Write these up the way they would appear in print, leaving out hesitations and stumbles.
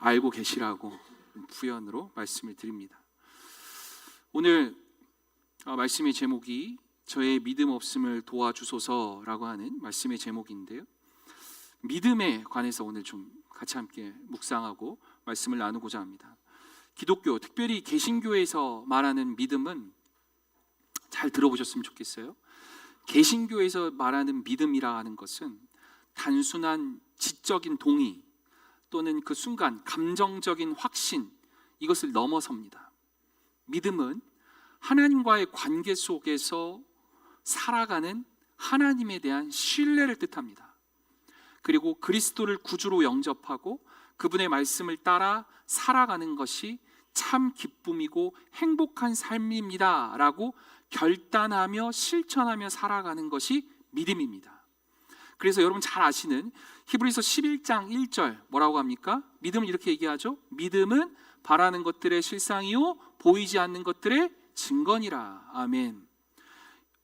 알고 계시라고 부연으로 말씀을 드립니다. 오늘 말씀의 제목이 저의 믿음 없음을 도와주소서라고 하는 말씀의 제목인데요, 믿음에 관해서 오늘 좀 같이 함께 묵상하고 말씀을 나누고자 합니다. 기독교, 특별히 개신교에서 말하는 믿음은 잘 들어보셨으면 좋겠어요. 개신교에서 말하는 믿음이라 하는 것은 단순한 지적인 동의 또는 그 순간 감정적인 확신, 이것을 넘어섭니다. 믿음은 하나님과의 관계 속에서 살아가는 하나님에 대한 신뢰를 뜻합니다. 그리고 그리스도를 구주로 영접하고 그분의 말씀을 따라 살아가는 것이 참 기쁨이고 행복한 삶입니다 라고 결단하며 실천하며 살아가는 것이 믿음입니다. 그래서 여러분 잘 아시는 히브리서 11장 1절 뭐라고 합니까? 믿음을 이렇게 얘기하죠. 믿음은 바라는 것들의 실상이요 보이지 않는 것들의 증거니라. 아멘.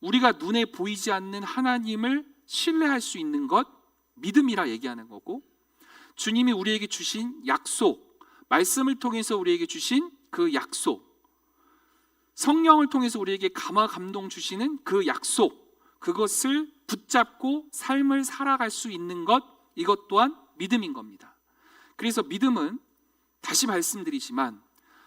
우리가 눈에 보이지 않는 하나님을 신뢰할 수 있는 것, 믿음이라 얘기하는 거고, 주님이 우리에게 주신 약속, 말씀을 통해서 우리에게 주신 그 약속, 성령을 통해서 우리에게 감화 감동 주시는 그 약속, 그것을 붙잡고 삶을 살아갈 수 있는 것, 이것 또한 믿음인 겁니다. 그래서 믿음은 다시 말씀드리지만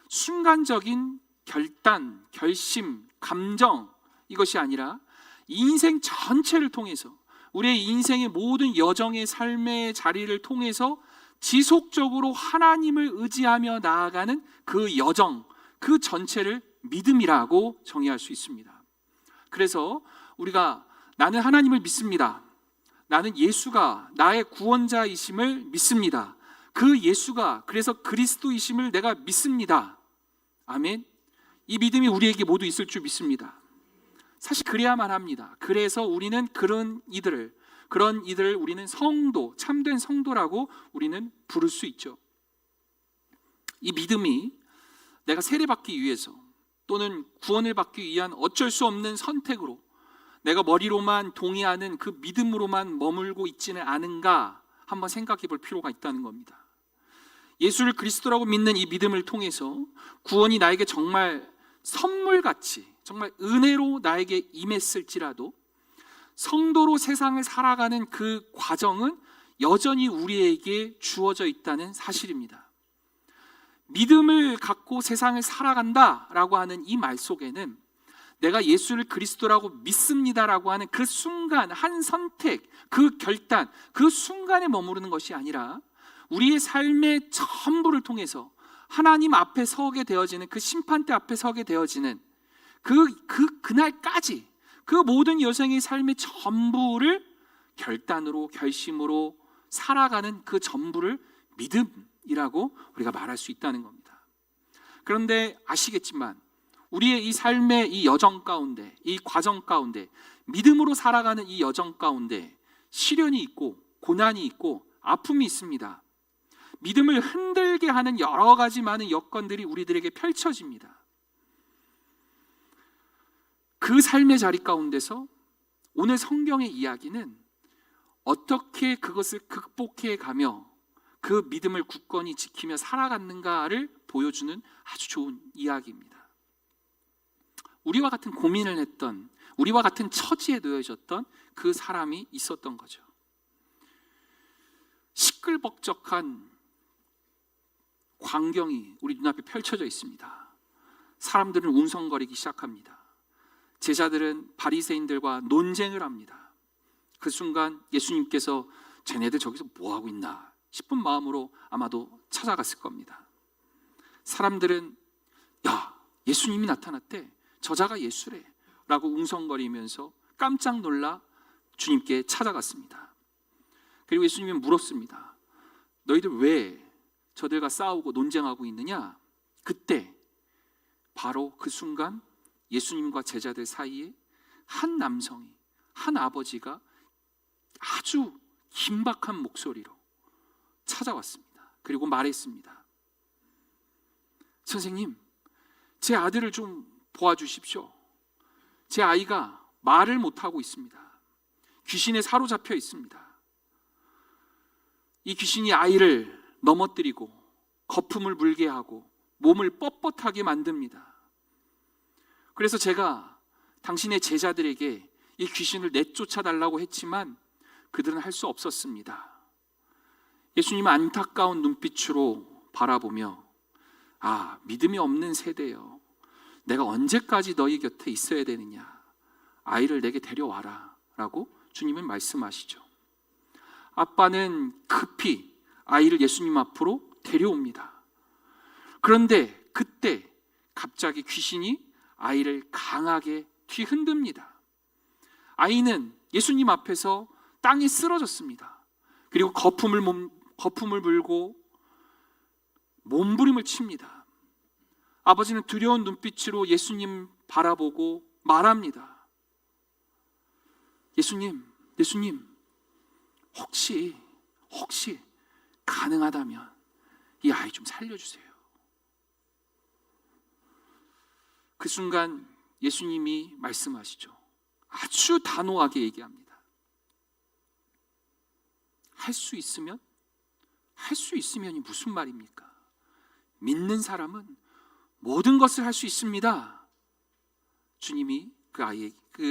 순간적인 결단, 결심, 감정, 이것이 아니라 인생 전체를 통해서 우리의 인생의 모든 여정의 삶의 자리를 통해서 지속적으로 하나님을 의지하며 나아가는 그 여정, 그 전체를 믿음이라고 정의할 수 있습니다. 그래서 우리가 나는 하나님을 믿습니다. 나는 예수가 나의 구원자이심을 믿습니다. 그 예수가 그래서 그리스도이심을 내가 믿습니다. 아멘. 이 믿음이 우리에게 모두 있을 줄 믿습니다. 사실 그래야만 합니다. 그래서 우리는 그런 이들을 우리는 성도, 참된 성도라고 우리는 부를 수 있죠. 이 믿음이 내가 세례받기 위해서 또는 구원을 받기 위한 어쩔 수 없는 선택으로 내가 머리로만 동의하는 그 믿음으로만 머물고 있지는 않은가 한번 생각해 볼 필요가 있다는 겁니다. 예수를 그리스도라고 믿는 이 믿음을 통해서 구원이 나에게 정말 선물같이, 정말 은혜로 나에게 임했을지라도 성도로 세상을 살아가는 그 과정은 여전히 우리에게 주어져 있다는 사실입니다. 믿음을 갖고 세상을 살아간다라고 하는 이 말 속에는 내가 예수를 그리스도라고 믿습니다라고 하는 그 순간, 한 선택, 그 결단, 그 순간에 머무르는 것이 아니라 우리의 삶의 전부를 통해서 하나님 앞에 서게 되어지는, 그 심판대 앞에 서게 되어지는 그날까지 그 모든 여생의 삶의 전부를 결단으로, 결심으로 살아가는 그 전부를 믿음이라고 우리가 말할 수 있다는 겁니다. 그런데 아시겠지만 우리의 이 삶의 이 여정 가운데, 이 과정 가운데, 믿음으로 살아가는 이 여정 가운데 시련이 있고 고난이 있고 아픔이 있습니다. 믿음을 흔들게 하는 여러 가지 많은 여건들이 우리들에게 펼쳐집니다. 그 삶의 자리 가운데서 오늘 성경의 이야기는 어떻게 그것을 극복해 가며 그 믿음을 굳건히 지키며 살아갔는가를 보여주는 아주 좋은 이야기입니다. 우리와 같은 고민을 했던, 우리와 같은 처지에 놓여졌던 그 사람이 있었던 거죠. 시끌벅적한 광경이 우리 눈앞에 펼쳐져 있습니다. 사람들은 웅성거리기 시작합니다. 제자들은 바리새인들과 논쟁을 합니다. 그 순간 예수님께서 쟤네들 저기서 뭐하고 있나 싶은 마음으로 아마도 찾아갔을 겁니다. 사람들은 야, 예수님이 나타났대, 저자가 예수래 라고 웅성거리면서 깜짝 놀라 주님께 찾아갔습니다. 그리고 예수님이 물었습니다. 너희들 왜 저들과 싸우고 논쟁하고 있느냐? 그때 바로 그 순간 예수님과 제자들 사이에 한 남성이, 한 아버지가 아주 긴박한 목소리로 찾아왔습니다. 그리고 말했습니다. 선생님, 제 아들을 좀 도와주십시오. 제 아이가 말을 못하고 있습니다. 귀신에 사로잡혀 있습니다. 이 귀신이 아이를 넘어뜨리고 거품을 물게 하고 몸을 뻣뻣하게 만듭니다. 그래서 제가 당신의 제자들에게 이 귀신을 내쫓아달라고 했지만 그들은 할 수 없었습니다. 예수님 안타까운 눈빛으로 바라보며 믿음이 없는 세대여, 내가 언제까지 너희 곁에 있어야 되느냐, 아이를 내게 데려와라 라고 주님은 말씀하시죠. 아빠는 급히 아이를 예수님 앞으로 데려옵니다. 그런데 그때 갑자기 귀신이 아이를 강하게 뒤흔듭니다. 아이는 예수님 앞에서 땅에 쓰러졌습니다. 그리고 거품을 불고 몸부림을 칩니다. 아버지는 두려운 눈빛으로 예수님 바라보고 말합니다. 예수님, 혹시 가능하다면 이 아이 좀 살려주세요. 그 순간 예수님이 말씀하시죠. 아주 단호하게 얘기합니다. 할 수 있으면이 무슨 말입니까? 믿는 사람은 모든 것을 할 수 있습니다. 주님이 그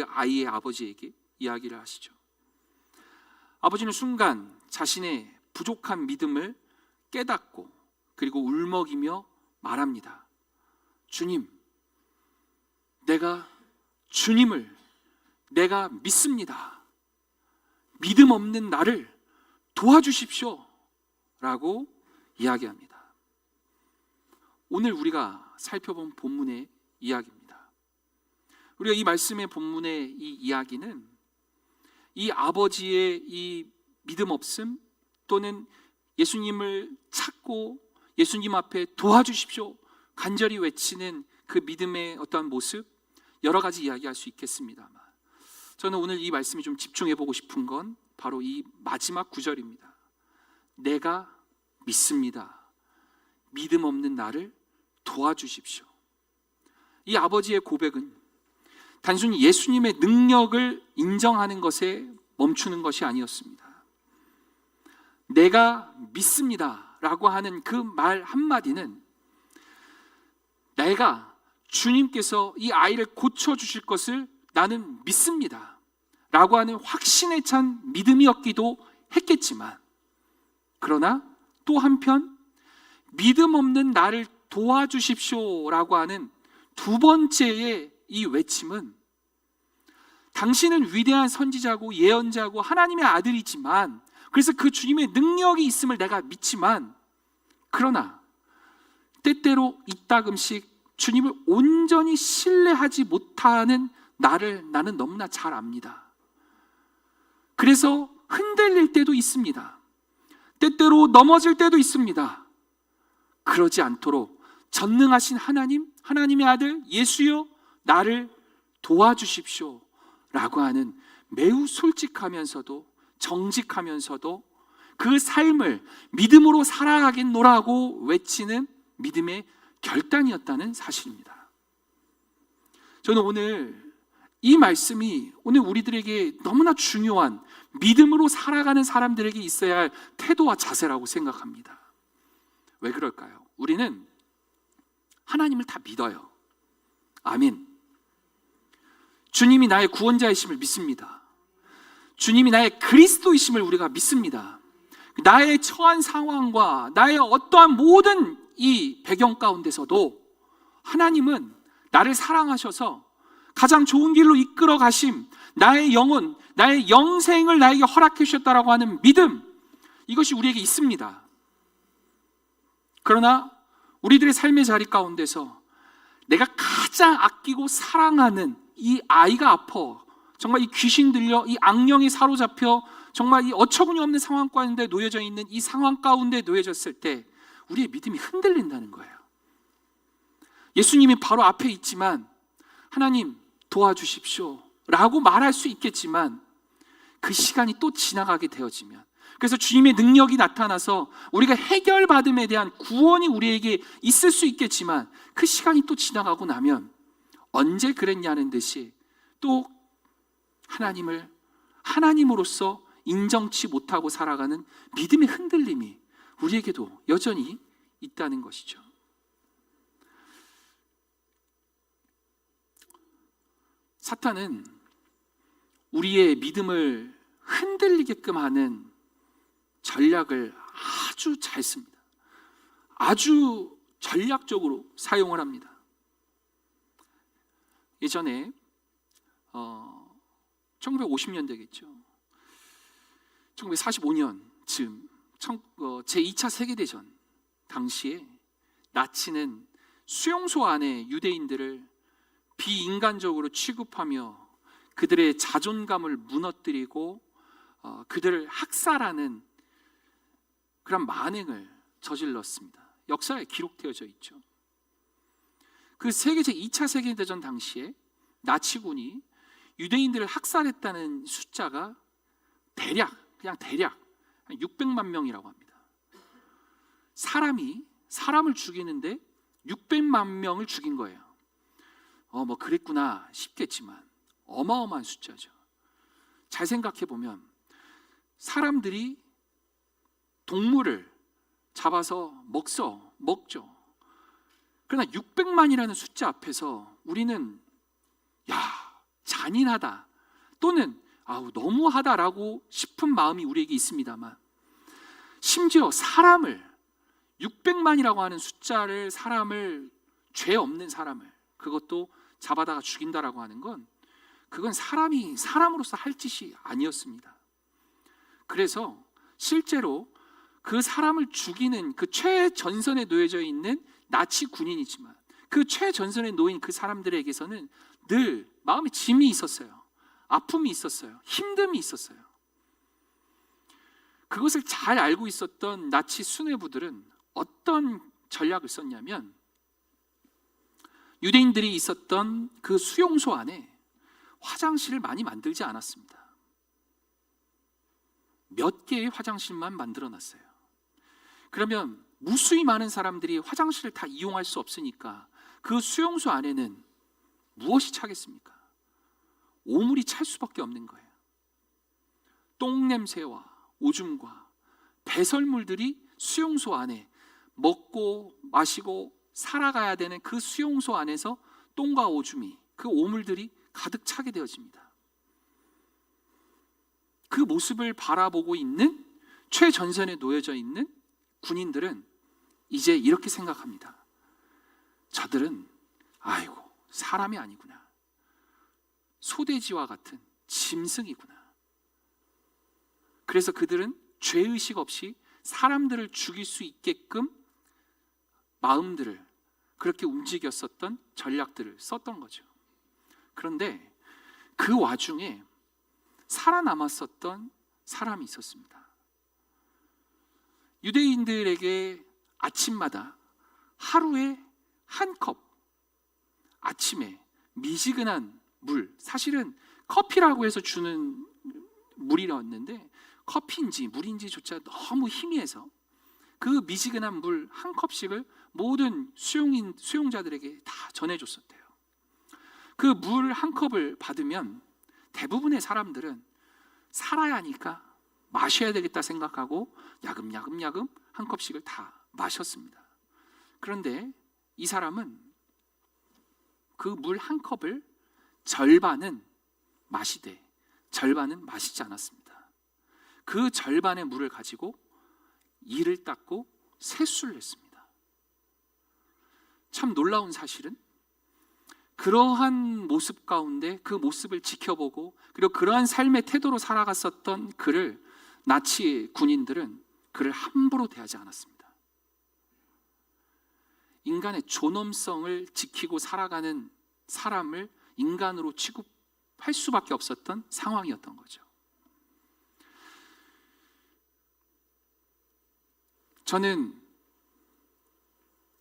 아이의 아버지에게 이야기를 하시죠. 아버지는 순간 자신의 부족한 믿음을 깨닫고 그리고 울먹이며 말합니다. 주님, 내가 주님을 믿습니다. 믿음 없는 나를 도와주십시오 라고 이야기합니다. 오늘 우리가 살펴본 본문의 이야기입니다. 우리가 이 말씀의 본문의 이 이야기는 이 아버지의 이 믿음 없음 또는 예수님을 찾고 예수님 앞에 도와주십시오 간절히 외치는 그 믿음의 어떠한 모습, 여러 가지 이야기할 수 있겠습니다만 저는 오늘 이 말씀에 좀 집중해 보고 싶은 건 바로 이 마지막 구절입니다. 내가 믿습니다. 믿음 없는 나를 도와주십시오. 이 아버지의 고백은 단순히 예수님의 능력을 인정하는 것에 멈추는 것이 아니었습니다. 내가 믿습니다 라고 하는 그 말 한마디는 내가 주님께서 이 아이를 고쳐주실 것을 나는 믿습니다 라고 하는 확신에 찬 믿음이었기도 했겠지만, 그러나 또 한편 믿음 없는 나를 도와주십시오 라고 하는 두 번째의 이 외침은 당신은 위대한 선지자고 예언자고 하나님의 아들이지만, 그래서 그 주님의 능력이 있음을 내가 믿지만, 그러나 때때로 이따금씩 주님을 온전히 신뢰하지 못하는 나는 너무나 잘 압니다. 그래서 흔들릴 때도 있습니다. 때때로 넘어질 때도 있습니다. 그러지 않도록 전능하신 하나님의 아들 예수여 나를 도와주십시오 라고 하는 매우 솔직하면서도 정직하면서도 그 삶을 믿음으로 살아가겠노라고 외치는 믿음의 결단이었다는 사실입니다. 저는 오늘 이 말씀이 오늘 우리들에게 너무나 중요한 믿음으로 살아가는 사람들에게 있어야 할 태도와 자세라고 생각합니다. 왜 그럴까요? 우리는 하나님을 다 믿어요. 아멘. 주님이 나의 구원자이심을 믿습니다. 주님이 나의 그리스도이심을 우리가 믿습니다. 나의 처한 상황과 나의 어떠한 모든 이 배경 가운데서도 하나님은 나를 사랑하셔서 가장 좋은 길로 이끌어 가심, 나의 영혼, 나의 영생을 나에게 허락해 주셨다라고 하는 믿음, 이것이 우리에게 있습니다. 그러나 우리들의 삶의 자리 가운데서 내가 가장 아끼고 사랑하는 이 아이가 아파, 정말 이 귀신 들려 이 악령이 사로잡혀 정말 이 어처구니 없는 상황 가운데 놓여져 있는 이 상황 가운데 놓여졌을 때 우리의 믿음이 흔들린다는 거예요. 예수님이 바로 앞에 있지만 하나님 도와주십시오 라고 말할 수 있겠지만 그 시간이 또 지나가게 되어지면, 그래서 주님의 능력이 나타나서 우리가 해결받음에 대한 구원이 우리에게 있을 수 있겠지만 그 시간이 또 지나가고 나면 언제 그랬냐는 듯이 또 하나님을 하나님으로서 인정치 못하고 살아가는 믿음의 흔들림이 우리에게도 여전히 있다는 것이죠. 사탄은 우리의 믿음을 흔들리게끔 하는 전략을 아주 잘 씁니다. 아주 전략적으로 사용을 합니다. 예전에 1950년대겠죠. 1945년쯤 제2차 세계대전 당시에 나치는 수용소 안에 유대인들을 비인간적으로 취급하며 그들의 자존감을 무너뜨리고 그들을 학살하는 그런 만행을 저질렀습니다. 역사에 기록되어져 있죠. 그 제2차 세계대전 당시에 나치군이 유대인들을 학살했다는 숫자가 대략 600만 명이라고 합니다. 사람을 죽이는데 600만 명을 죽인 거예요. 뭐 그랬구나 싶겠지만 어마어마한 숫자죠. 잘 생각해 보면 사람들이 동물을 잡아서 먹죠. 그러나 600만이라는 숫자 앞에서 우리는 잔인하다 또는 너무하다라고 싶은 마음이 우리에게 있습니다만, 심지어 600만이라고 하는 숫자를 죄 없는 사람을 그것도 잡아다가 죽인다라고 하는 건 그건 사람이 사람으로서 할 짓이 아니었습니다. 그래서 실제로 그 사람을 죽이는 그 최전선에 놓여져 있는 나치 군인이지만 그 최전선에 놓인 그 사람들에게서는 늘 마음에 짐이 있었어요. 아픔이 있었어요. 힘듦이 있었어요. 그것을 잘 알고 있었던 나치 수뇌부들은 어떤 전략을 썼냐면, 유대인들이 있었던 그 수용소 안에 화장실을 많이 만들지 않았습니다. 몇 개의 화장실만 만들어 놨어요. 그러면 무수히 많은 사람들이 화장실을 다 이용할 수 없으니까 그 수용소 안에는 무엇이 차겠습니까? 오물이 찰 수밖에 없는 거예요. 똥냄새와 오줌과 배설물들이 수용소 안에 먹고 마시고 살아가야 되는 그 수용소 안에서 똥과 오줌이, 그 오물들이 가득 차게 되어집니다. 그 모습을 바라보고 있는 최전선에 놓여져 있는 군인들은 이제 이렇게 생각합니다. 저들은 사람이 아니구나. 소돼지와 같은 짐승이구나. 그래서 그들은 죄의식 없이 사람들을 죽일 수 있게끔 마음들을 그렇게 움직였었던 전략들을 썼던 거죠. 그런데 그 와중에 살아남았었던 사람이 있었습니다. 유대인들에게 아침마다 하루에 한 컵, 아침에 미지근한 물, 사실은 커피라고 해서 주는 물이었는데 커피인지 물인지조차 너무 희미해서 그 미지근한 물 한 컵씩을 모든 수용자들에게 다 전해줬었대요. 그 물 한 컵을 받으면 대부분의 사람들은 살아야 하니까 마셔야 되겠다 생각하고 야금야금 한 컵씩을 다 마셨습니다. 그런데 이 사람은 그 물 한 컵을 절반은 마시되 절반은 마시지 않았습니다. 그 절반의 물을 가지고 이를 닦고 세수를 했습니다. 참 놀라운 사실은 그러한 모습 가운데 그 모습을 지켜보고 그리고 그러한 삶의 태도로 살아갔었던 그를 나치 군인들은 그를 함부로 대하지 않았습니다. 인간의 존엄성을 지키고 살아가는 사람을 인간으로 취급할 수밖에 없었던 상황이었던 거죠. 저는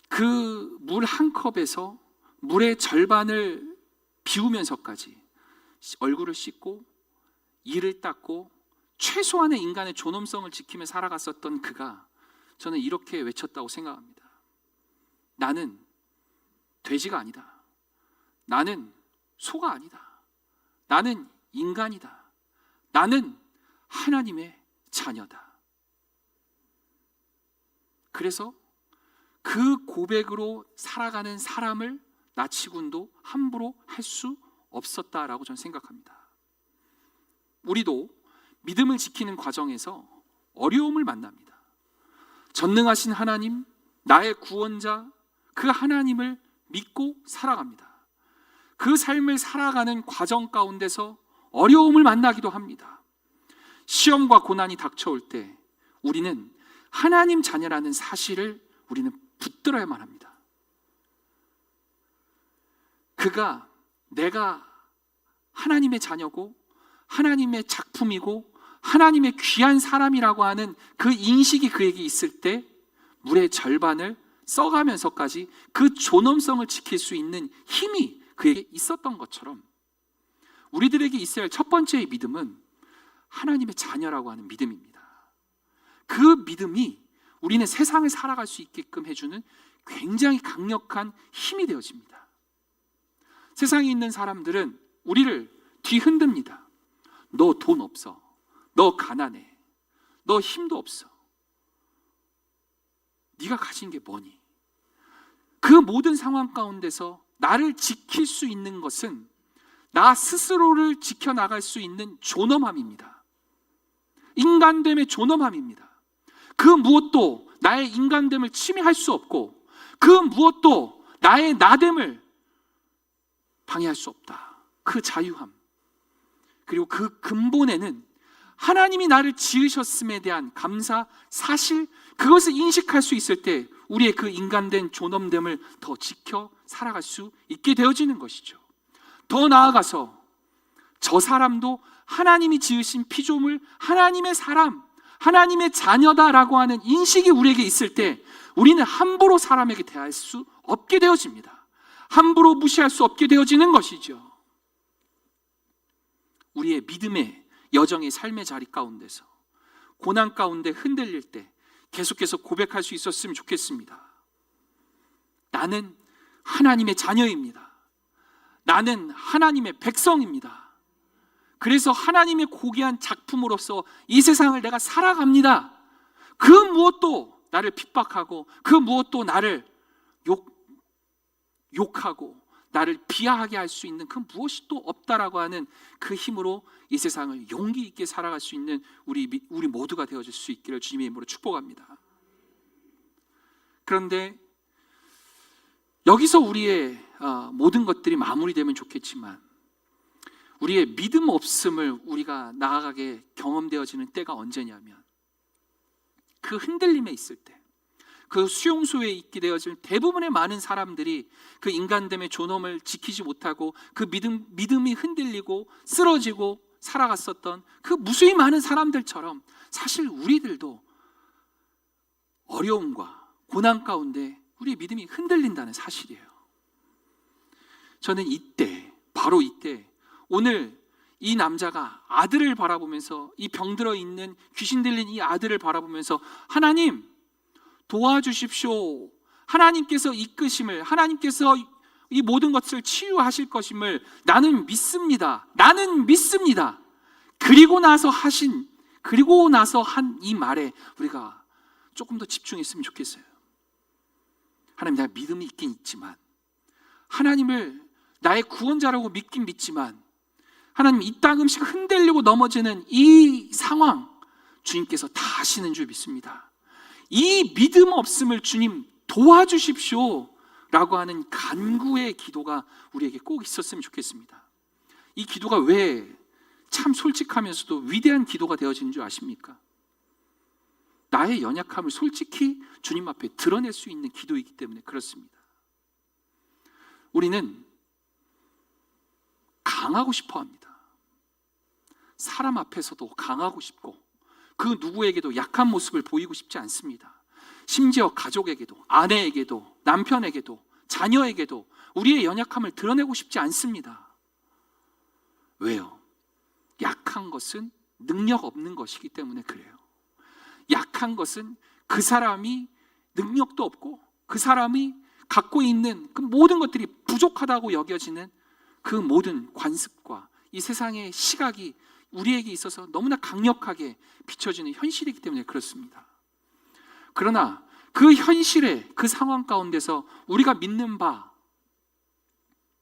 그 물 한 컵에서 물의 절반을 비우면서까지 얼굴을 씻고 이를 닦고 최소한의 인간의 존엄성을 지키며 살아갔었던 그가, 저는 이렇게 외쳤다고 생각합니다. 나는 돼지가 아니다. 나는 소가 아니다. 나는 인간이다. 나는 하나님의 자녀다. 그래서 그 고백으로 살아가는 사람을 나치군도 함부로 할 수 없었다라고 저는 생각합니다. 우리도 믿음을 지키는 과정에서 어려움을 만납니다. 전능하신 하나님, 나의 구원자, 그 하나님을 믿고 살아갑니다. 그 삶을 살아가는 과정 가운데서 어려움을 만나기도 합니다. 시험과 고난이 닥쳐올 때 우리는 하나님 자녀라는 사실을 우리는 붙들어야만 합니다. 내가 하나님의 자녀고 하나님의 작품이고 하나님의 귀한 사람이라고 하는 그 인식이 그에게 있을 때 물의 절반을 써가면서까지 그 존엄성을 지킬 수 있는 힘이 그에게 있었던 것처럼 우리들에게 있어야 할 첫 번째의 믿음은 하나님의 자녀라고 하는 믿음입니다. 그 믿음이 우리는 세상을 살아갈 수 있게끔 해주는 굉장히 강력한 힘이 되어집니다. 세상에 있는 사람들은 우리를 뒤흔듭니다. 너 돈 없어. 너 가난해. 너 힘도 없어. 네가 가진 게 뭐니? 그 모든 상황 가운데서 나를 지킬 수 있는 것은 나 스스로를 지켜나갈 수 있는 존엄함입니다. 인간됨의 존엄함입니다. 그 무엇도 나의 인간됨을 침해할 수 없고 그 무엇도 나의 나됨을 방해할 수 없다. 그 자유함. 그리고 그 근본에는 하나님이 나를 지으셨음에 대한 감사 사실, 그것을 인식할 수 있을 때 우리의 그 인간된 존엄됨을 더 지켜 살아갈 수 있게 되어지는 것이죠. 더 나아가서 저 사람도 하나님이 지으신 피조물, 하나님의 사람, 하나님의 자녀다라고 하는 인식이 우리에게 있을 때 우리는 함부로 사람에게 대할 수 없게 되어집니다. 함부로 무시할 수 없게 되어지는 것이죠. 우리의 믿음의 여정의 삶의 자리 가운데서 고난 가운데 흔들릴 때 계속해서 고백할 수 있었으면 좋겠습니다. 나는 하나님의 자녀입니다. 나는 하나님의 백성입니다. 그래서 하나님의 고귀한 작품으로서 이 세상을 내가 살아갑니다. 그 무엇도 나를 핍박하고 그 무엇도 나를 욕하고 나를 비하하게 할 수 있는 그 무엇이 또 없다라고 하는 그 힘으로 이 세상을 용기 있게 살아갈 수 있는 우리 모두가 되어질 수 있기를 주님의 이름으로 축복합니다. 그런데 여기서 우리의 모든 것들이 마무리되면 좋겠지만 우리의 믿음 없음을 우리가 나아가게 경험되어지는 때가 언제냐면 그 흔들림에 있을 때, 그 수용소에 있게 되어질 대부분의 많은 사람들이 그 인간됨의 존엄을 지키지 못하고 그 믿음이 흔들리고 쓰러지고 살아갔었던 그 무수히 많은 사람들처럼 사실 우리들도 어려움과 고난 가운데 우리의 믿음이 흔들린다는 사실이에요. 저는 바로 이때 오늘 이 남자가 아들을 바라보면서, 이 병들어 있는 귀신 들린 이 아들을 바라보면서 하나님 도와주십시오. 하나님께서 이끄심을, 하나님께서 이 모든 것을 치유하실 것임을 나는 믿습니다. 나는 믿습니다. 그리고 나서 한 이 말에 우리가 조금 더 집중했으면 좋겠어요. 하나님, 내가 믿음이 있긴 있지만, 하나님을 나의 구원자라고 믿긴 믿지만, 하나님 이 땅음씩 흔들리고 넘어지는 이 상황 주님께서 다 아시는 줄 믿습니다. 이 믿음 없음을 주님 도와주십시오 라고 하는 간구의 기도가 우리에게 꼭 있었으면 좋겠습니다. 이 기도가 왜 참 솔직하면서도 위대한 기도가 되어지는 줄 아십니까? 나의 연약함을 솔직히 주님 앞에 드러낼 수 있는 기도이기 때문에 그렇습니다. 우리는 강하고 싶어 합니다. 사람 앞에서도 강하고 싶고 그 누구에게도 약한 모습을 보이고 싶지 않습니다. 심지어 가족에게도, 아내에게도, 남편에게도, 자녀에게도 우리의 연약함을 드러내고 싶지 않습니다. 왜요? 약한 것은 능력 없는 것이기 때문에 그래요. 약한 것은 그 사람이 능력도 없고 그 사람이 갖고 있는 그 모든 것들이 부족하다고 여겨지는 그 모든 관습과 이 세상의 시각이 우리에게 있어서 너무나 강력하게 비춰지는 현실이기 때문에 그렇습니다. 그러나 그 현실의 그 상황 가운데서 우리가 믿는 바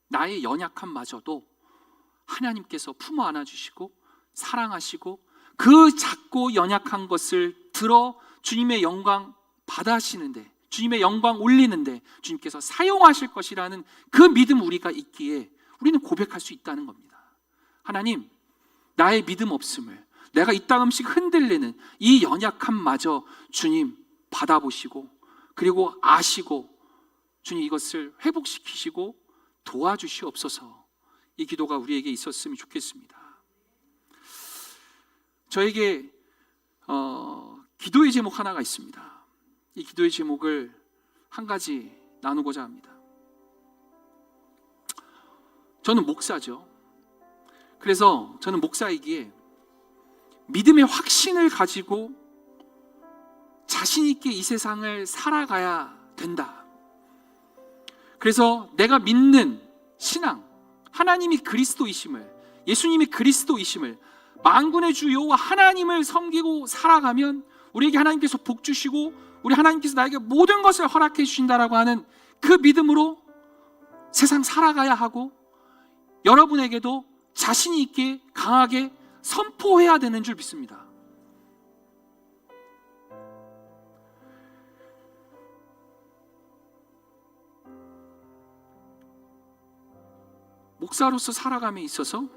나의 연약함마저도 하나님께서 품어 안아주시고 사랑하시고 그 작고 연약한 것을 들어 주님의 영광 받아시는데, 주님의 영광 올리는데 주님께서 사용하실 것이라는 그 믿음 우리가 있기에 우리는 고백할 수 있다는 겁니다. 하나님, 나의 믿음 없음을, 내가 이따금씩 흔들리는 이 연약함마저 주님 받아보시고 그리고 아시고 주님 이것을 회복시키시고 도와주시옵소서. 이 기도가 우리에게 있었으면 좋겠습니다. 저에게 기도의 제목 하나가 있습니다. 이 기도의 제목을 한 가지 나누고자 합니다. 저는 목사죠. 그래서 저는 목사이기에 믿음의 확신을 가지고 자신 있게 이 세상을 살아가야 된다. 그래서 내가 믿는 신앙, 하나님이 그리스도이심을, 예수님이 그리스도이심을, 만군의 주 여호와 하나님을 섬기고 살아가면 우리에게 하나님께서 복 주시고 우리 하나님께서 나에게 모든 것을 허락해 주신다라고 하는 그 믿음으로 세상 살아가야 하고, 여러분에게도 자신이 있게 강하게 선포해야 되는 줄 믿습니다. 목사로서 살아감에 있어서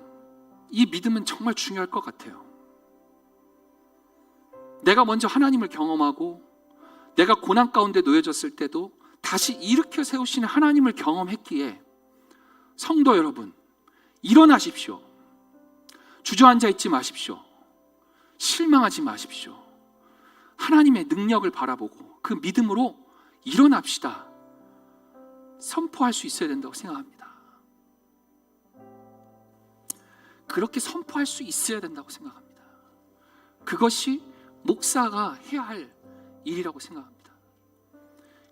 이 믿음은 정말 중요할 것 같아요. 내가 먼저 하나님을 경험하고 내가 고난 가운데 놓여졌을 때도 다시 일으켜 세우시는 하나님을 경험했기에, 성도 여러분, 일어나십시오. 주저앉아 있지 마십시오. 실망하지 마십시오. 하나님의 능력을 바라보고 그 믿음으로 일어납시다. 선포할 수 있어야 된다고 생각합니다. 그렇게 선포할 수 있어야 된다고 생각합니다. 그것이 목사가 해야 할 일이라고 생각합니다.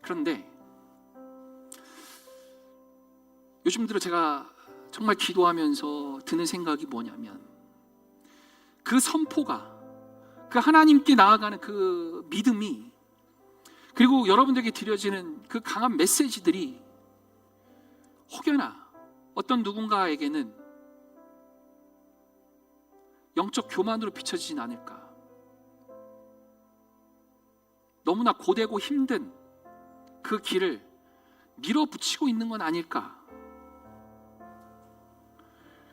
그런데 요즘 들어 제가 정말 기도하면서 드는 생각이 뭐냐면, 그 선포가, 그 하나님께 나아가는 그 믿음이, 그리고 여러분들에게 드려지는 그 강한 메시지들이 혹여나 어떤 누군가에게는 영적 교만으로 비춰지진 않을까, 너무나 고되고 힘든 그 길을 밀어붙이고 있는 건 아닐까.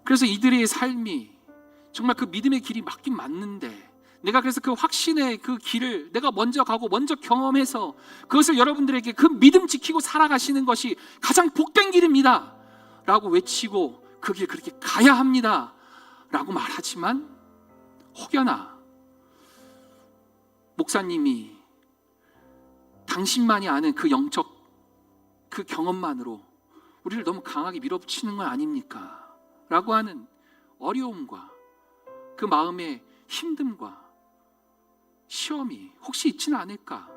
그래서 이들의 삶이 정말 그 믿음의 길이 맞긴 맞는데, 내가 그래서 그 확신의 그 길을 내가 먼저 가고 먼저 경험해서 그것을 여러분들에게 그 믿음 지키고 살아가시는 것이 가장 복된 길입니다 라고 외치고 그 길 그렇게 가야 합니다 라고 말하지만, 혹여나 목사님이 당신만이 아는 그 영적 그 경험만으로 우리를 너무 강하게 밀어붙이는 건 아닙니까? 라고 하는 어려움과 그 마음의 힘듦과 시험이 혹시 있지는 않을까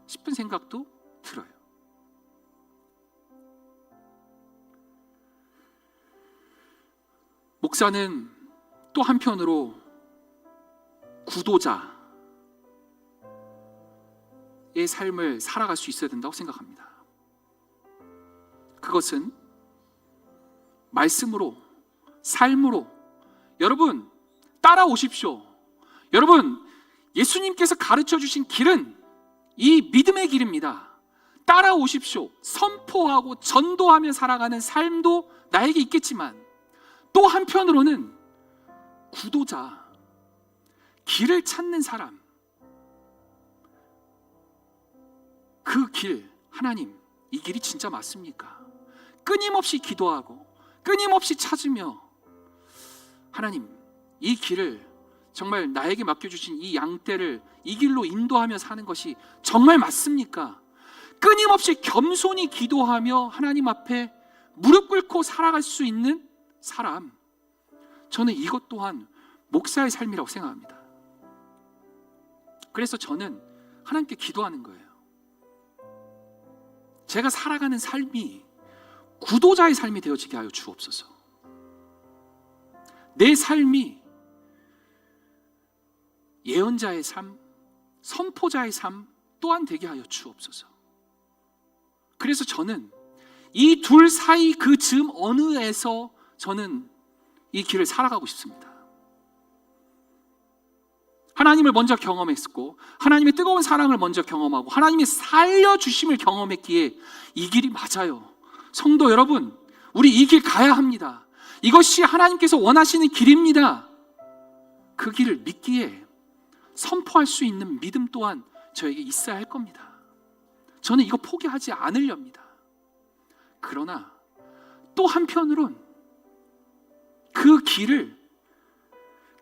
싶은 생각도 들어요. 목사는 또 한편으로 구도자의 삶을 살아갈 수 있어야 된다고 생각합니다. 그것은 말씀으로, 삶으로, 여러분 따라오십시오. 여러분, 예수님께서 가르쳐 주신 길은 이 믿음의 길입니다. 따라오십시오. 선포하고 전도하며 살아가는 삶도 나에게 있겠지만, 또 한편으로는 구도자, 길을 찾는 사람, 그 길, 하나님, 이 길이 진짜 맞습니까? 끊임없이 기도하고 끊임없이 찾으며, 하나님, 이 길을 정말 나에게 맡겨주신 이 양떼를 이 길로 인도하며 사는 것이 정말 맞습니까? 끊임없이 겸손히 기도하며 하나님 앞에 무릎 꿇고 살아갈 수 있는 사람, 저는 이것 또한 목사의 삶이라고 생각합니다. 그래서 저는 하나님께 기도하는 거예요. 제가 살아가는 삶이 구도자의 삶이 되어지게 하여 주옵소서. 내 삶이 예언자의 삶, 선포자의 삶, 또한 되게 하여 주옵소서. 그래서 저는 이 둘 사이 그 즈음 어느에서 저는 이 길을 살아가고 싶습니다. 하나님을 먼저 경험했고 하나님의 뜨거운 사랑을 먼저 경험하고 하나님의 살려주심을 경험했기에 이 길이 맞아요. 성도 여러분, 우리 이 길 가야 합니다. 이것이 하나님께서 원하시는 길입니다. 그 길을 믿기에 선포할 수 있는 믿음 또한 저에게 있어야 할 겁니다. 저는 이거 포기하지 않으렵니다. 그러나 또 한편으론 그 길을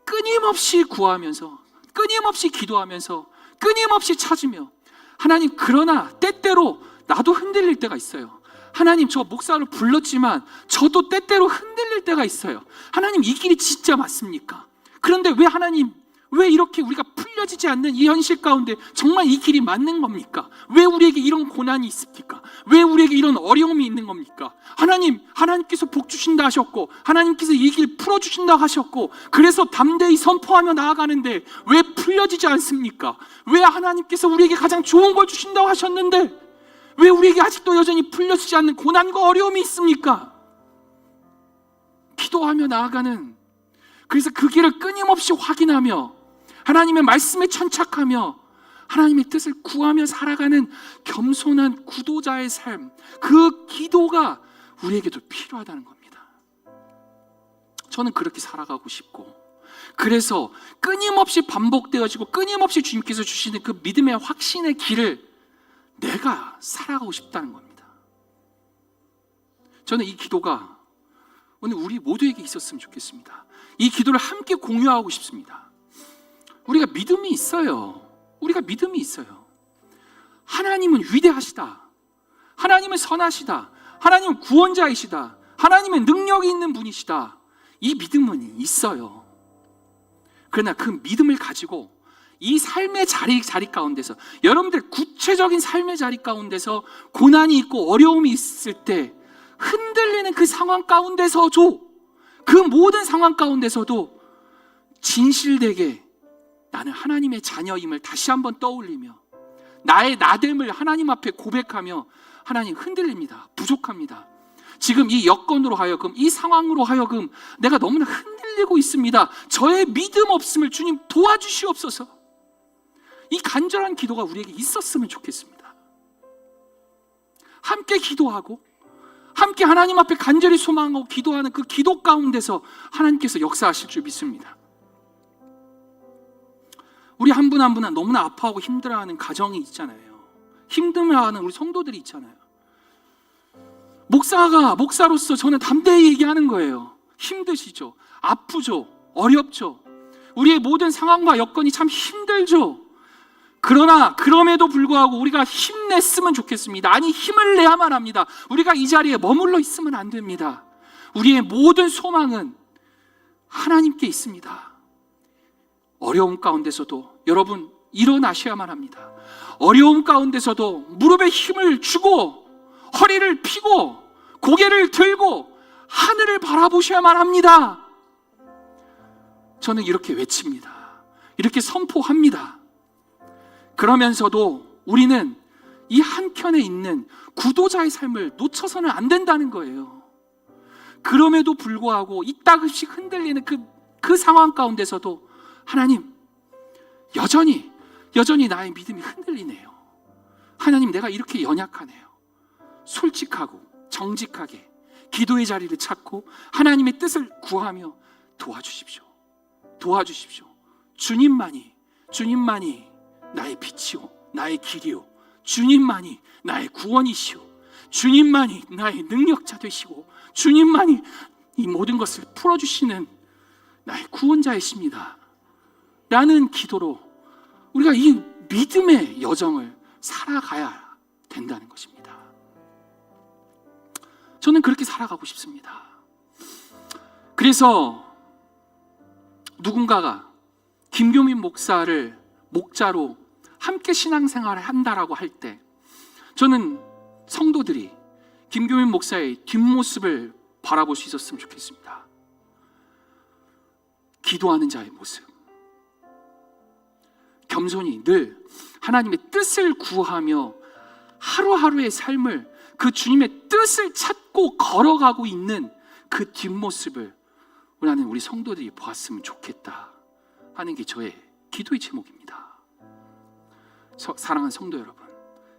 끊임없이 구하면서 끊임없이 기도하면서 끊임없이 찾으며 하나님, 그러나 때때로 나도 흔들릴 때가 있어요. 하나님, 저 목사를 불렀지만 저도 때때로 흔들릴 때가 있어요. 하나님, 이 길이 진짜 맞습니까? 그런데 왜 하나님, 왜 이렇게 우리가 풀려지지 않는 이 현실 가운데 정말 이 길이 맞는 겁니까? 왜 우리에게 이런 고난이 있습니까? 왜 우리에게 이런 어려움이 있는 겁니까? 하나님, 하나님께서 복 주신다 하셨고 하나님께서 이 길 풀어주신다 하셨고 그래서 담대히 선포하며 나아가는데 왜 풀려지지 않습니까? 왜 하나님께서 우리에게 가장 좋은 걸 주신다고 하셨는데 왜 우리에게 아직도 여전히 풀려지지 않는 고난과 어려움이 있습니까? 기도하며 나아가는, 그래서 그 길을 끊임없이 확인하며 하나님의 말씀에 천착하며 하나님의 뜻을 구하며 살아가는 겸손한 구도자의 삶, 그 기도가 우리에게도 필요하다는 겁니다. 저는 그렇게 살아가고 싶고, 그래서 끊임없이 반복되어지고 끊임없이 주님께서 주시는 그 믿음의 확신의 길을 내가 살아가고 싶다는 겁니다. 저는 이 기도가 오늘 우리 모두에게 있었으면 좋겠습니다. 이 기도를 함께 공유하고 싶습니다. 우리가 믿음이 있어요. 우리가 믿음이 있어요. 하나님은 위대하시다. 하나님은 선하시다. 하나님은 구원자이시다. 하나님은 능력이 있는 분이시다. 이 믿음은 있어요. 그러나 그 믿음을 가지고 이 삶의 자리 가운데서, 여러분들 구체적인 삶의 자리 가운데서 고난이 있고 어려움이 있을 때 흔들리는 그 상황 가운데서도, 그 모든 상황 가운데서도 진실되게 나는 하나님의 자녀임을 다시 한번 떠올리며 나의 나됨을 하나님 앞에 고백하며, 하나님, 흔들립니다. 부족합니다. 지금 이 여건으로 하여금, 이 상황으로 하여금 내가 너무나 흔들리고 있습니다. 저의 믿음 없음을 주님 도와주시옵소서. 이 간절한 기도가 우리에게 있었으면 좋겠습니다. 함께 기도하고 함께 하나님 앞에 간절히 소망하고 기도하는 그 기도 가운데서 하나님께서 역사하실 줄 믿습니다. 우리 한 분 한 분은 너무나 아파하고 힘들어하는 가정이 있잖아요. 힘들어하는 우리 성도들이 있잖아요. 목사로서 저는 담대히 얘기하는 거예요. 힘드시죠? 아프죠? 어렵죠? 우리의 모든 상황과 여건이 참 힘들죠? 그러나 그럼에도 불구하고 우리가 힘냈으면 좋겠습니다. 아니, 힘을 내야만 합니다. 우리가 이 자리에 머물러 있으면 안 됩니다. 우리의 모든 소망은 하나님께 있습니다. 어려움 가운데서도 여러분 일어나셔야만 합니다. 어려움 가운데서도 무릎에 힘을 주고 허리를 펴고 고개를 들고 하늘을 바라보셔야만 합니다. 저는 이렇게 외칩니다. 이렇게 선포합니다. 그러면서도 우리는 이 한켠에 있는 구도자의 삶을 놓쳐서는 안 된다는 거예요. 그럼에도 불구하고 이따금씩 흔들리는 그 상황 가운데서도 하나님, 여전히 나의 믿음이 흔들리네요. 하나님, 내가 이렇게 연약하네요. 솔직하고 정직하게 기도의 자리를 찾고 하나님의 뜻을 구하며 도와주십시오. 주님만이 나의 빛이요 나의 길이요, 주님만이 나의 구원이시오, 주님만이 나의 능력자 되시고 주님만이 이 모든 것을 풀어주시는 나의 구원자이십니다 라는 기도로 우리가 이 믿음의 여정을 살아가야 된다는 것입니다. 저는 그렇게 살아가고 싶습니다. 그래서 누군가가 김교민 목사를 목자로 함께 신앙생활을 한다라고 할 때 저는 성도들이 김교민 목사의 뒷모습을 바라볼 수 있었으면 좋겠습니다. 기도하는 자의 모습, 겸손히 늘 하나님의 뜻을 구하며 하루하루의 삶을 그 주님의 뜻을 찾고 걸어가고 있는 그 뒷모습을 나는 우리 성도들이 보았으면 좋겠다 하는 게 저의 기도의 제목입니다. 사랑하는 성도 여러분,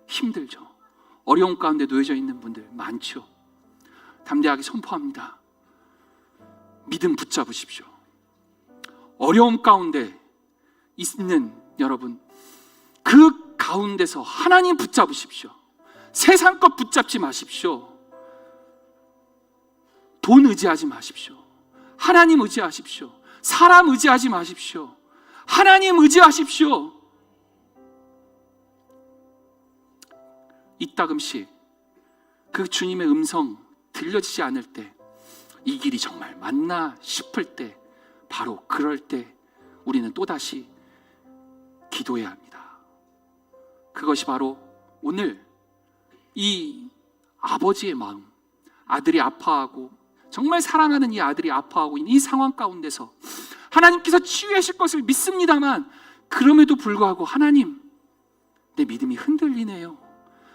힘들죠. 어려움 가운데 놓여져 있는 분들 많죠. 담대하게 선포합니다. 믿음 붙잡으십시오. 어려움 가운데 있는 여러분, 그 가운데서 하나님 붙잡으십시오. 세상 것 붙잡지 마십시오. 돈 의지하지 마십시오. 하나님 의지하십시오. 사람 의지하지 마십시오. 하나님 의지하십시오. 이따금씩 그 주님의 음성 들려지지 않을 때, 이 길이 정말 맞나 싶을 때, 바로 그럴 때 우리는 또다시 기도해야 합니다. 그것이 바로 오늘 이 아버지의 마음, 아들이 아파하고 정말 사랑하는 이 아들이 아파하고 있는 이 상황 가운데서 하나님께서 치유하실 것을 믿습니다만, 그럼에도 불구하고 하나님, 내 믿음이 흔들리네요.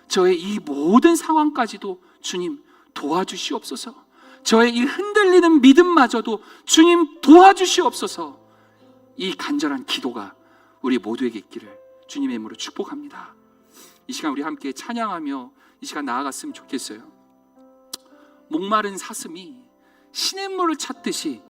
저의 이 모든 상황까지도 주님 도와주시옵소서. 저의 이 흔들리는 믿음마저도 주님 도와주시옵소서. 이 간절한 기도가 우리 모두에게 있기를 주님의 이름으로 축복합니다. 이 시간 우리 함께 찬양하며 이 시간 나아갔으면 좋겠어요. 목마른 사슴이 시냇물을 찾듯이